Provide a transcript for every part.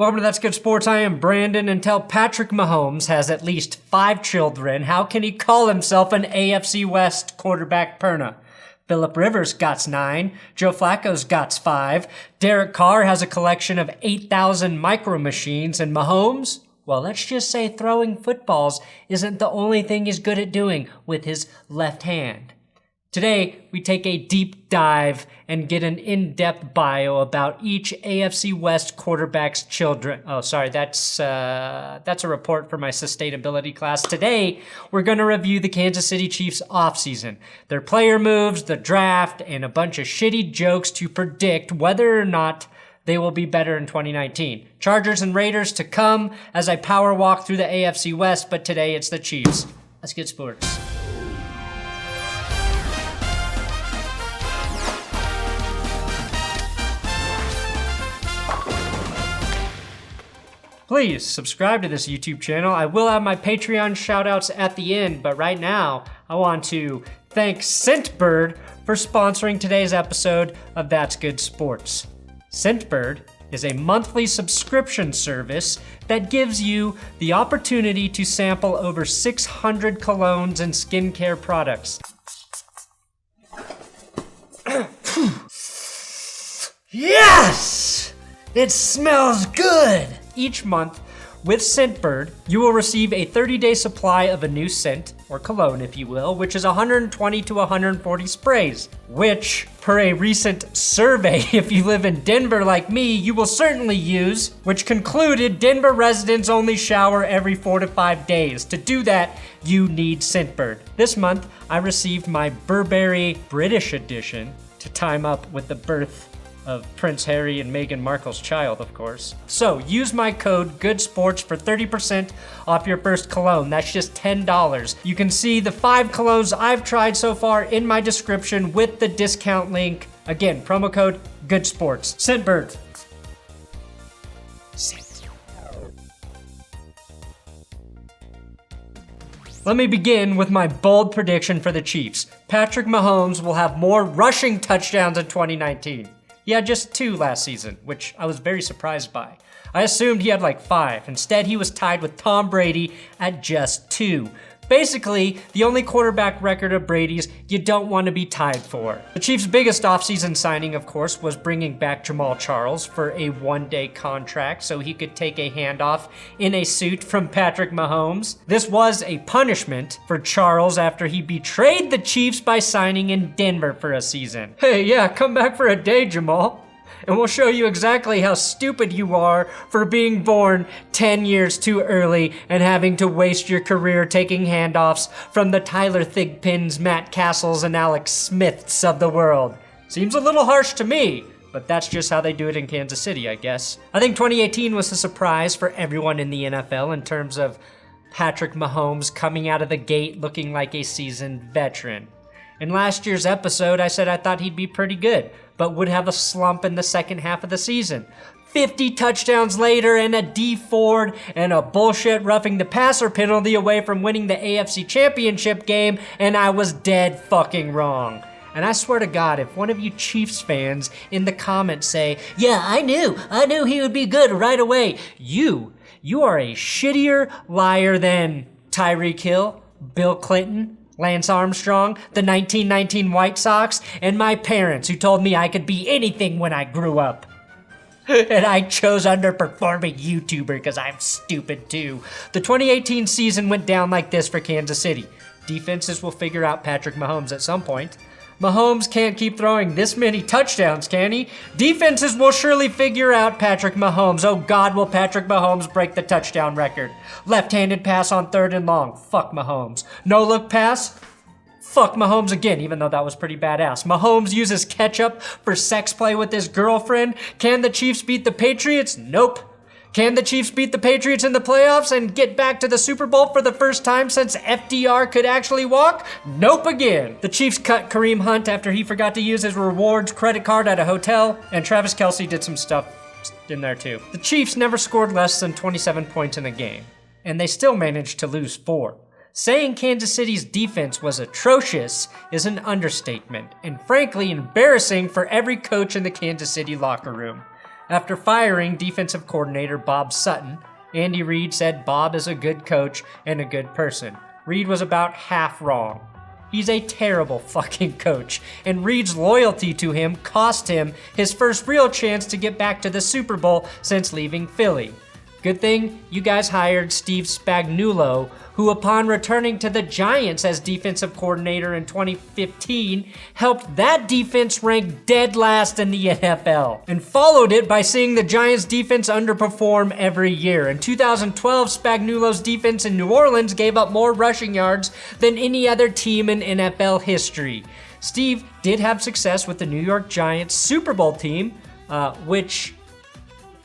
Welcome to That's Good Sports. I am Brandon. Until Patrick Mahomes has at least 5 children, how can he call himself an AFC West quarterback perna? Phillip Rivers got 9, Joe Flacco's got 5, Derek Carr has a collection of 8,000 micro machines, and Mahomes, well, let's just say throwing footballs isn't the only thing he's good at doing with his left hand. Today, we take a deep dive and get an in-depth bio about each AFC West quarterback's children. Oh, sorry, that's a report for my sustainability class. Today, we're going to review the Kansas City Chiefs offseason, their player moves, the draft, and a bunch of shitty jokes to predict whether or not they will be better in 2019. Chargers and Raiders to come as I power walk through the AFC West, but today it's the Chiefs. Let's get sports. Please subscribe to this YouTube channel. I will have my Patreon shoutouts at the end, but right now I want to thank Scentbird for sponsoring today's episode of That's Good Sports. Scentbird is a monthly subscription service that gives you the opportunity to sample over 600 colognes and skincare products. Yes! It smells good! Each month, with Scentbird, you will receive a 30-day supply of a new scent, or cologne if you will, which is 120 to 140 sprays, which, per a recent survey, if you live in Denver like me, you will certainly use, which concluded Denver residents only shower every 4 to 5 days. To do that, you need Scentbird. This month, I received my Burberry British edition to time up with the birth of Prince Harry and Meghan Markle's child, of course. So use my code GOODSPORTS for 30% off your first cologne. That's just $10. You can see the 5 colognes I've tried so far in my description with the discount link. Again, promo code GOODSPORTS. Scentbird. Scent. Let me begin with my bold prediction for the Chiefs. Patrick Mahomes will have more rushing touchdowns in 2019. He had just 2 last season, which I was very surprised by. I assumed he had like 5. Instead, he was tied with Tom Brady at just 2. Basically, the only quarterback record of Brady's you don't want to be tied for. The Chiefs' biggest offseason signing, of course, was bringing back Jamaal Charles for a 1-day contract so he could take a handoff in a suit from Patrick Mahomes. This was a punishment for Charles after he betrayed the Chiefs by signing in Denver for a season. Hey, yeah, come back for a day, Jamaal, and we'll show you exactly how stupid you are for being born 10 years too early and having to waste your career taking handoffs from the Tyler Thigpens, Matt Castles, and Alex Smiths of the world. Seems a little harsh to me, but that's just how they do it in Kansas City, I guess. I think 2018 was a surprise for everyone in the NFL in terms of Patrick Mahomes coming out of the gate looking like a seasoned veteran. In last year's episode, I said I thought he'd be pretty good, but would have a slump in the second half of the season. 50 touchdowns later and a Dee Ford and a bullshit roughing the passer penalty away from winning the AFC Championship game, and I was dead fucking wrong. And I swear to God, if one of you Chiefs fans in the comments say, yeah, I knew he would be good right away, you are a shittier liar than Tyreek Hill, Bill Clinton, Lance Armstrong, the 1919 White Sox, and my parents who told me I could be anything when I grew up. And I chose underperforming YouTuber because I'm stupid too. The 2018 season went down like this for Kansas City. Defenses will figure out Patrick Mahomes at some point. Mahomes can't keep throwing this many touchdowns, can he? Defenses will surely figure out Patrick Mahomes. Oh God, will Patrick Mahomes break the touchdown record? Left-handed pass on 3rd and long. Fuck Mahomes. No-look pass? Fuck Mahomes again, even though that was pretty badass. Mahomes uses ketchup for sex play with his girlfriend. Can the Chiefs beat the Patriots? Nope. Can the Chiefs beat the Patriots in the playoffs and get back to the Super Bowl for the first time since FDR could actually walk? Nope again. The Chiefs cut Kareem Hunt after he forgot to use his rewards credit card at a hotel, and Travis Kelce did some stuff in there too. The Chiefs never scored less than 27 points in a game, and they still managed to lose 4. Saying Kansas City's defense was atrocious is an understatement, and frankly embarrassing for every coach in the Kansas City locker room. After firing defensive coordinator Bob Sutton, Andy Reid said Bob is a good coach and a good person. Reid was about half wrong. He's a terrible fucking coach, and Reid's loyalty to him cost him his first real chance to get back to the Super Bowl since leaving Philly. Good thing you guys hired Steve Spagnuolo, who upon returning to the Giants as defensive coordinator in 2015, helped that defense rank dead last in the NFL, and followed it by seeing the Giants defense underperform every year. In 2012, Spagnuolo's defense in New Orleans gave up more rushing yards than any other team in NFL history. Steve did have success with the New York Giants Super Bowl team, which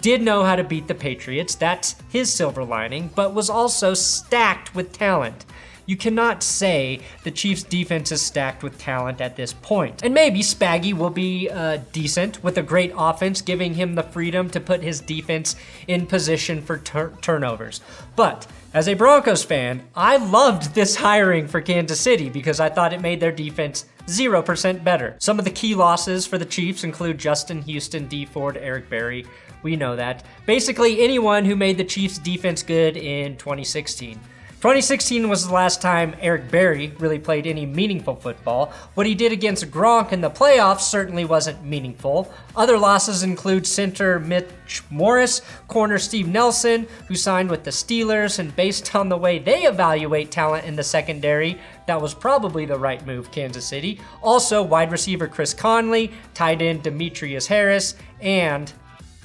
did know how to beat the Patriots. That's his silver lining, but was also stacked with talent. You cannot say the Chiefs' defense is stacked with talent at this point. And maybe Spaggy will be decent with a great offense, giving him the freedom to put his defense in position for turnovers. But as a Broncos fan, I loved this hiring for Kansas City because I thought it made their defense 0% better. Some of the key losses for the Chiefs include Justin Houston, Dee Ford, Eric Berry. We know that. Basically anyone who made the Chiefs defense good in 2016. 2016 was the last time Eric Berry really played any meaningful football. What he did against Gronk in the playoffs certainly wasn't meaningful. Other losses include center Mitch Morris, corner Steve Nelson, who signed with the Steelers, and based on the way they evaluate talent in the secondary, that was probably the right move, Kansas City. Also, wide receiver Chris Conley, tight end Demetrius Harris, and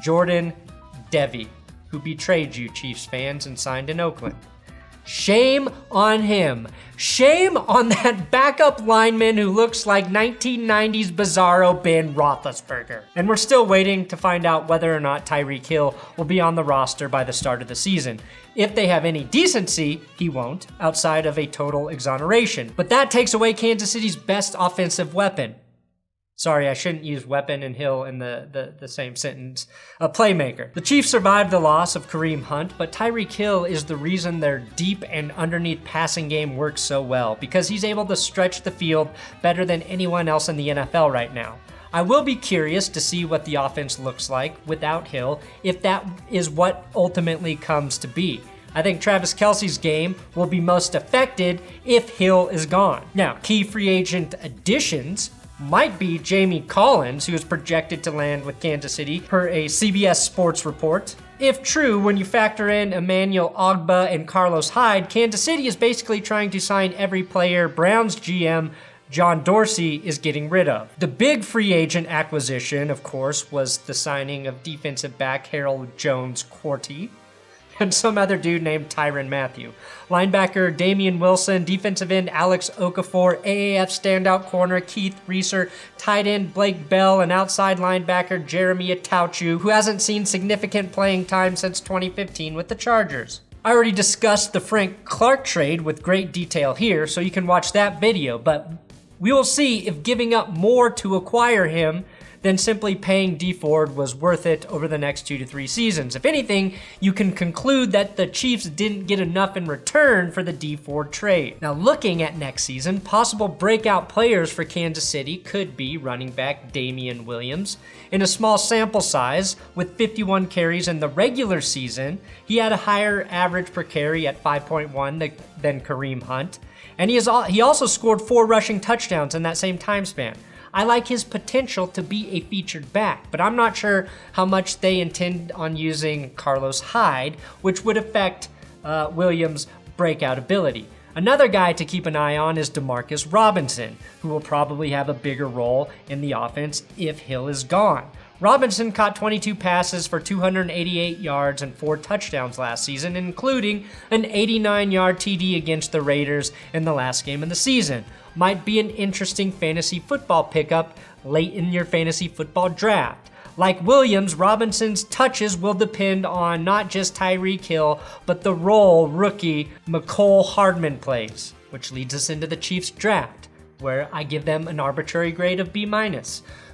Jordan Devy, who betrayed you, Chiefs fans, and signed in Oakland. Shame on him. Shame on that backup lineman who looks like 1990s bizarro Ben Roethlisberger. And we're still waiting to find out whether or not Tyreek Hill will be on the roster by the start of the season. If they have any decency, he won't, outside of a total exoneration. But that takes away Kansas City's best offensive weapon. Sorry, I shouldn't use weapon and Hill in the same sentence. A playmaker. The Chiefs survived the loss of Kareem Hunt, but Tyreek Hill is the reason their deep and underneath passing game works so well, because he's able to stretch the field better than anyone else in the NFL right now. I will be curious to see what the offense looks like without Hill, if that is what ultimately comes to be. I think Travis Kelce's game will be most affected if Hill is gone. Now, key free agent additions might be Jamie Collins, who is projected to land with Kansas City per a CBS Sports report. If true, when you factor in Emmanuel Ogbah and Carlos Hyde, Kansas City is basically trying to sign every player Browns GM John Dorsey is getting rid of. The big free agent acquisition, of course, was the signing of defensive back Harold Jones-Quartey and some other dude named Tyrann Mathieu. Linebacker Damien Wilson, defensive end Alex Okafor, AAF standout corner Keith Reeser, tight end Blake Bell, and outside linebacker Jeremy Atauchu, who hasn't seen significant playing time since 2015 with the Chargers. I already discussed the Frank Clark trade with great detail here, so you can watch that video, but we will see if giving up more to acquire him than simply paying Dee Ford was worth it over the next 2 to 3 seasons. If anything, you can conclude that the Chiefs didn't get enough in return for the Dee Ford trade. Now, looking at next season, possible breakout players for Kansas City could be running back Damien Williams. In a small sample size, with 51 carries in the regular season, he had a higher average per carry at 5.1 than Kareem Hunt, and he also scored 4 rushing touchdowns in that same time span. I like his potential to be a featured back, but I'm not sure how much they intend on using Carlos Hyde, which would affect Williams' breakout ability. Another guy to keep an eye on is DeMarcus Robinson, who will probably have a bigger role in the offense if Hill is gone. Robinson caught 22 passes for 288 yards and 4 touchdowns last season, including an 89-yard TD against the Raiders in the last game of the season. Might be an interesting fantasy football pickup late in your fantasy football draft. Like Williams, Robinson's touches will depend on not just Tyreek Hill, but the role rookie Mecole Hardman plays, which leads us into the Chiefs draft, where I give them an arbitrary grade of B-.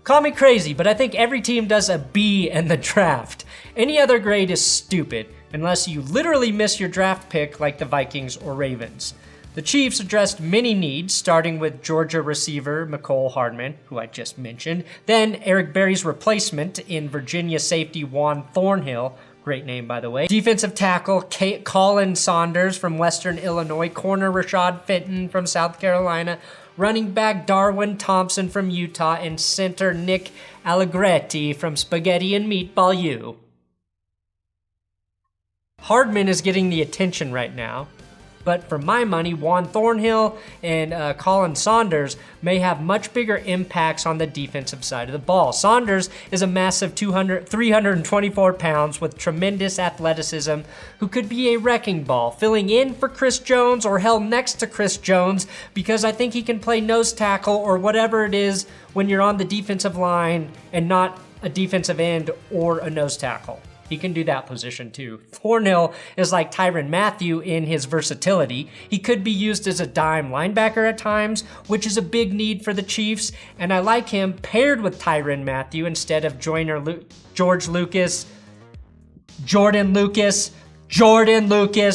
Call me crazy, but I think every team does a B in the draft. Any other grade is stupid, unless you literally miss your draft pick like the Vikings or Ravens. The Chiefs addressed many needs, starting with Georgia receiver Mecole Hardman, who I just mentioned, then Eric Berry's replacement in Virginia safety Juan Thornhill, great name by the way, defensive tackle Colin Saunders from Western Illinois, corner Rashad Fenton from South Carolina, running back Darwin Thompson from Utah, and center Nick Allegretti from Spaghetti and Meatball U. Hardman is getting the attention right now, but for my money, Juan Thornhill and Colin Saunders may have much bigger impacts on the defensive side of the ball. Saunders is a massive 324 pounds with tremendous athleticism who could be a wrecking ball, filling in for Chris Jones or held next to Chris Jones, because I think he can play nose tackle or whatever it is when you're on the defensive line and not a defensive end or a nose tackle. He can do that position too. Thornhill is like Tyrann Mathieu in his versatility. He could be used as a dime linebacker at times, which is a big need for the Chiefs, and I like him paired with Tyrann Mathieu instead of Jordan Lucas,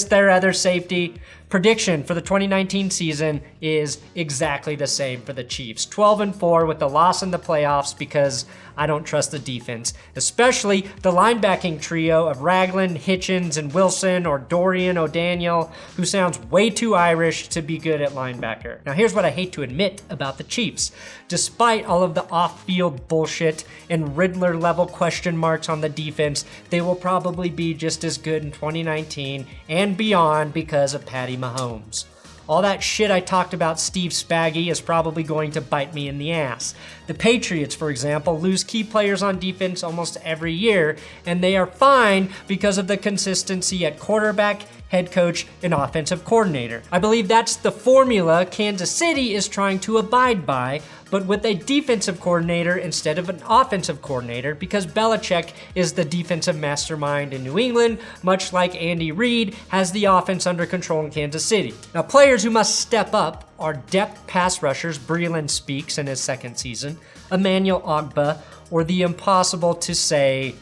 their other safety. Prediction for the 2019 season is exactly the same for the Chiefs. 12-4 with the loss in the playoffs because I don't trust the defense, especially the linebacking trio of Ragland, Hitchens, and Wilson, or Dorian O'Daniel, who sounds way too Irish to be good at linebacker. Now here's what I hate to admit about the Chiefs. Despite all of the off-field bullshit and Riddler-level question marks on the defense, they will probably be just as good in 2019 and beyond because of Patty Mahomes. All that shit I talked about Steve Spagnuolo is probably going to bite me in the ass. The Patriots, for example, lose key players on defense almost every year, and they are fine because of the consistency at quarterback, head coach, and offensive coordinator. I believe that's the formula Kansas City is trying to abide by, but with a defensive coordinator instead of an offensive coordinator, because Belichick is the defensive mastermind in New England, much like Andy Reid has the offense under control in Kansas City. Now, players who must step up are depth pass rushers Breeland Speaks in his second season, Emmanuel Ogbah, or the impossible to say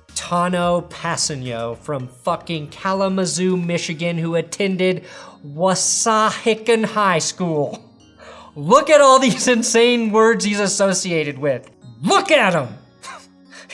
Tano Passanio from fucking Kalamazoo, Michigan, who attended Wassahickon High School. Look at all these insane words he's associated with. Look at him!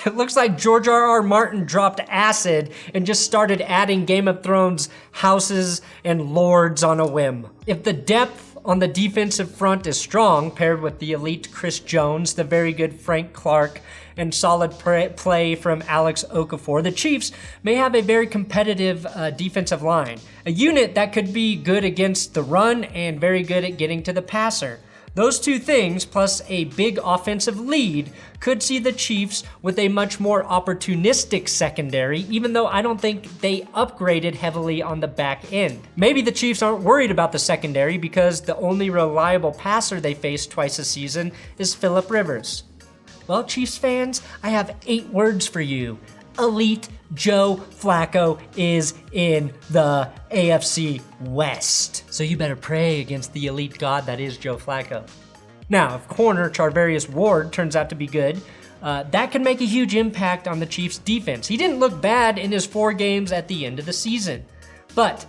It looks like George R.R. Martin dropped acid and just started adding Game of Thrones houses and lords on a whim. If the depth on the defensive front is strong, paired with the elite Chris Jones, the very good Frank Clark, and solid play from Alex Okafor, the Chiefs may have a very competitive defensive line. A unit that could be good against the run and very good at getting to the passer. Those two things, plus a big offensive lead, could see the Chiefs with a much more opportunistic secondary, even though I don't think they upgraded heavily on the back end. Maybe the Chiefs aren't worried about the secondary because the only reliable passer they face twice a season is Phillip Rivers. Well, Chiefs fans, I have 8 words for you. Elite Joe Flacco is in the AFC West. So you better pray against the elite god that is Joe Flacco. Now, if corner Charvarius Ward turns out to be good, that could make a huge impact on the Chiefs' defense. He didn't look bad in his 4 games at the end of the season, but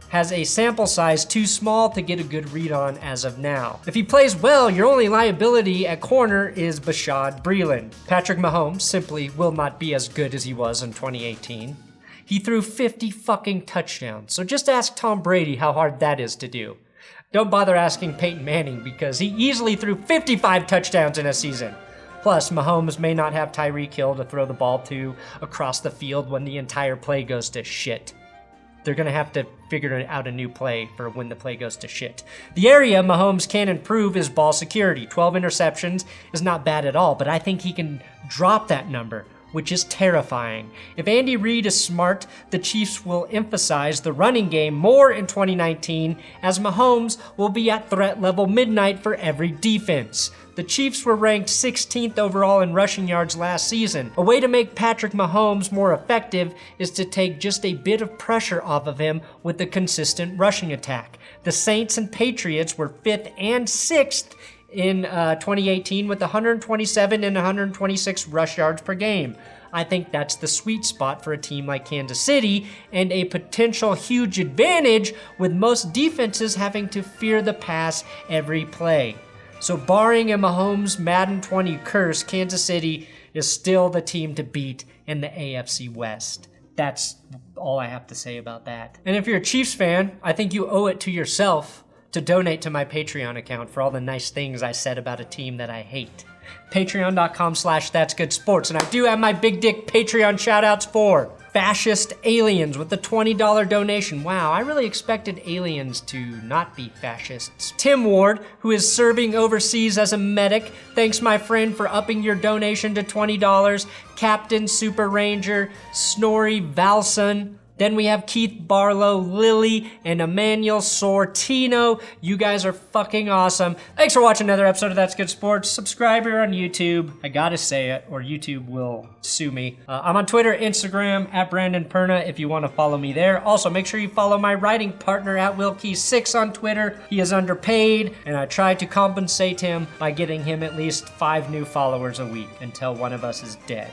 has a sample size too small to get a good read on as of now. If he plays well, your only liability at corner is Bashaud Breeland. Patrick Mahomes simply will not be as good as he was in 2018. He threw 50 fucking touchdowns, so just ask Tom Brady how hard that is to do. Don't bother asking Peyton Manning because he easily threw 55 touchdowns in a season. Plus, Mahomes may not have Tyreek Hill to throw the ball to across the field when the entire play goes to shit. They're going to have to figure out a new play for when the play goes to shit. The area Mahomes can improve is ball security. 12 interceptions is not bad at all, but I think he can drop that number, which is terrifying. If Andy Reid is smart, the Chiefs will emphasize the running game more in 2019, as Mahomes will be at threat level midnight for every defense. The Chiefs were ranked 16th overall in rushing yards last season. A way to make Patrick Mahomes more effective is to take just a bit of pressure off of him with a consistent rushing attack. The Saints and Patriots were 5th and 6th in 2018 with 127 and 126 rush yards per game. I think that's the sweet spot for a team like Kansas City, and a potential huge advantage with most defenses having to fear the pass every play. So barring a Mahomes Madden 20 curse, Kansas City is still the team to beat in the AFC West. That's all I have to say about that. And if you're a Chiefs fan, I think you owe it to yourself to donate to my Patreon account for all the nice things I said about a team that I hate. Patreon.com/ThatsGoodSports. And I do have my big dick Patreon shoutouts for Fascist Aliens with the $20 donation. Wow, I really expected aliens to not be fascists. Tim Ward, who is serving overseas as a medic. Thanks, my friend, for upping your donation to $20. Captain Super Ranger, Snorri Valson. Then we have Keith Barlow, Lily, and Emmanuel Sortino. You guys are fucking awesome. Thanks for watching another episode of That's Good Sports. Subscribe here on YouTube. I gotta say it, or YouTube will sue me. I'm on Twitter, Instagram, at Brandon Perna if you want to follow me there. Also, make sure you follow my writing partner at WillKey6 on Twitter. He is underpaid, and I try to compensate him by getting him at least 5 new followers a week until one of us is dead.